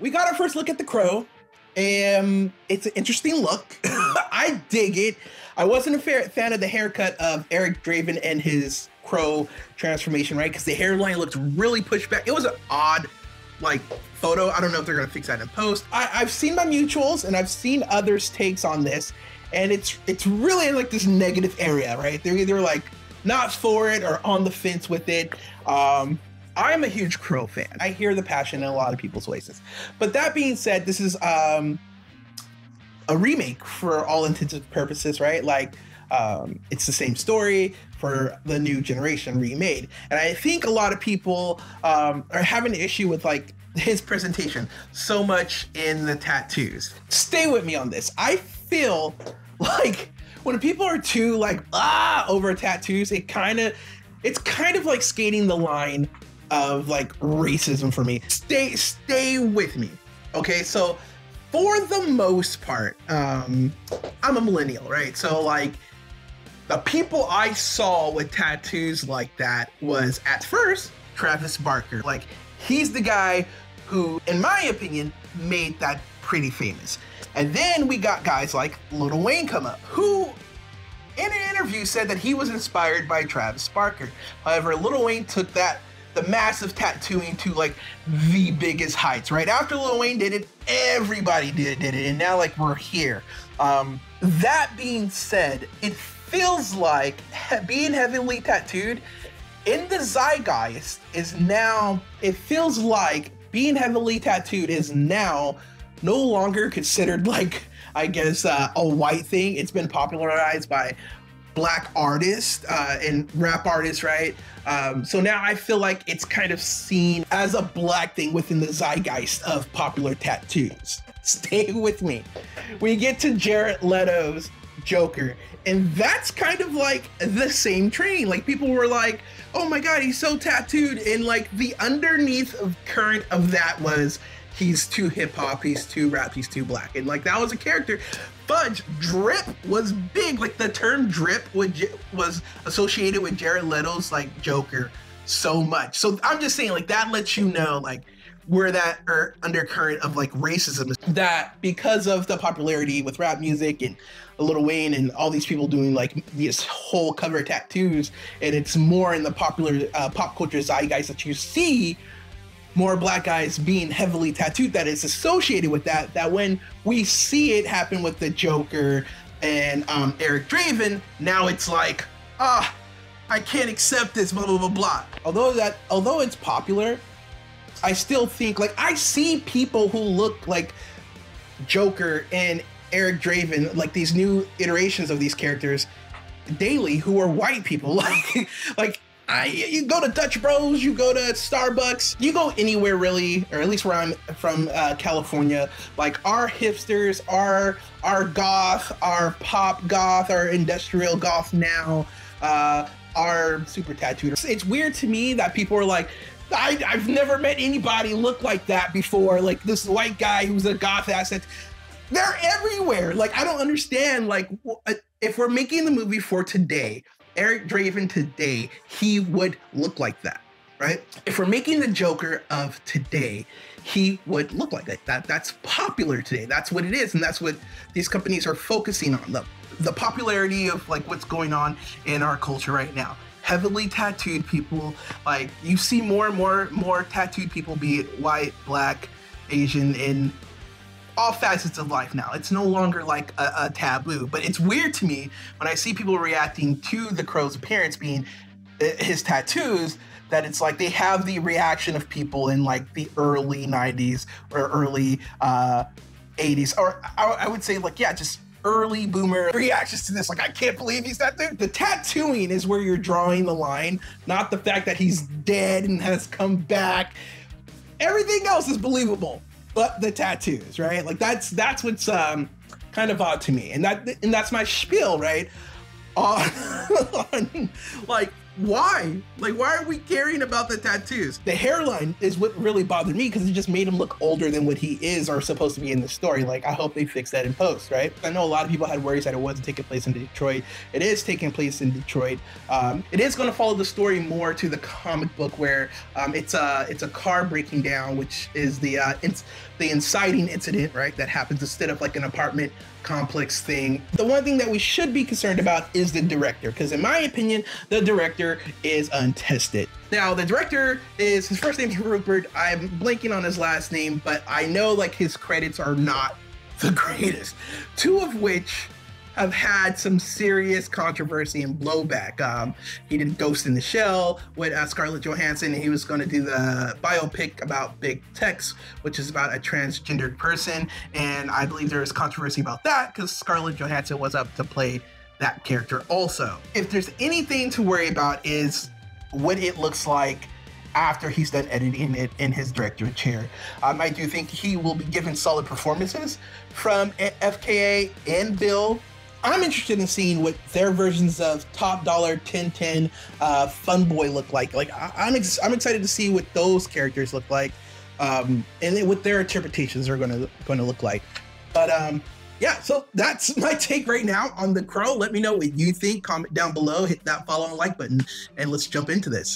we got our first look at the Crow. It's an interesting look. I dig it. I wasn't a fan of the haircut of Eric Draven and his Crow transformation, right? Because the hairline looked really pushed back. It was an odd, like, photo. I don't know if they're gonna fix that in post. I've seen my mutuals and I've seen others' takes on this, and it's really in like this negative area, right? They're either like not for it or on the fence with it. I'm a huge Crow fan. I hear the passion in a lot of people's voices. But that being said, this is a remake for all intents and purposes, right? Like, it's the same story for the new generation remade. And I think a lot of people are having an issue with like his presentation so much in the tattoos. Stay with me on this. I feel like when people are too like, over tattoos, it's kind of like skating the line of like racism for me. Stay with me. Okay, so for the most part, I'm a millennial, right? So like the people I saw with tattoos like that was at first Travis Barker. Like he's the guy who, in my opinion, made that pretty famous. And then we got guys like Lil Wayne come up, who in an interview said that he was inspired by Travis Barker. However, Lil Wayne took the massive tattooing to like the biggest heights, right? After Lil Wayne did it, everybody did it, and now like we're here. That being said, it feels like being heavily tattooed in the zeitgeist is now, it feels like being heavily tattooed is now no longer considered like, I guess, a white thing. It's been popularized by Black artists and rap artists, right? So now I feel like it's kind of seen as a Black thing within the zeitgeist of popular tattoos. Stay with me. We get to Jared Leto's Joker, and that's kind of like the same train. Like people were like, oh my God, he's so tattooed. And like the underneath of current of that was, he's too hip hop, he's too rap, he's too Black. And like that was a character. Fudge, drip was big. Like the term drip was associated with Jared Leto's like Joker so much. So I'm just saying like that lets you know like where that undercurrent of like racism is, that because of the popularity with rap music and Lil Wayne and all these people doing like these whole cover tattoos, and it's more in the popular pop culture zeitgeist that you see more Black guys being heavily tattooed, that is associated with that when we see it happen with the Joker and Eric Draven, now it's like, I can't accept this, blah, blah, blah, blah. Although it's popular, I still think, like, I see people who look like Joker and Eric Draven, like these new iterations of these characters daily, who are white people. You go to Dutch Bros, you go to Starbucks, you go anywhere really, or at least where I'm from, California, like our hipsters, our goth, our pop goth, our industrial goth now, are super tattooed. It's weird to me that people are like, I've never met anybody look like that before, like this white guy who's a goth asset. They're everywhere. Like, I don't understand, like, if we're making the movie for today, Eric Draven today, he would look like that, right? If we're making the Joker of today, he would look like that. That's popular today. That's what it is, and that's what these companies are focusing on, the popularity of like what's going on in our culture right now. Heavily tattooed people, like you see more and more tattooed people, be it white, Black, Asian, in all facets of life now. It's no longer like a taboo, but it's weird to me when I see people reacting to the Crow's appearance being his tattoos, that it's like they have the reaction of people in like the early 90s or early 80s, or I would say like, yeah, just early boomer reactions to this. Like, I can't believe he's tattooed. The tattooing is where you're drawing the line, not the fact that he's dead and has come back. Everything else is believable, but the tattoos, right? Like that's what's kind of odd to me, and that's my spiel, right? On like Why? Like, why are we caring about the tattoos? The hairline is what really bothered me because it just made him look older than what he is or supposed to be in the story. Like, I hope they fix that in post, right? I know a lot of people had worries that it wasn't taking place in Detroit. It is taking place in Detroit. It is going to follow the story more to the comic book where it's a car breaking down, which is the inciting incident, right? That happens instead of like an apartment complex thing. The one thing that we should be concerned about is the director, because in my opinion, the director is untested. Now, the director his first name is Rupert. I'm blanking on his last name, but I know like his credits are not the greatest, two of which have had some serious controversy and blowback. He did Ghost in the Shell with Scarlett Johansson. He was going to do the biopic about Big Tex, which is about a transgendered person. And I believe there was controversy about that because Scarlett Johansson was up to play that character also. If there's anything to worry about is what it looks like after he's done editing it in his director chair. I do think he will be given solid performances from FKA and Bill. I'm interested in seeing what their versions of Top Dollar 1010 Fun Boy look like. Like I'm excited to see what those characters look like, and then what their interpretations are going to look like. But yeah, so that's my take right now on The Crow. Let me know what you think. Comment down below, hit that follow and like button, and let's jump into this.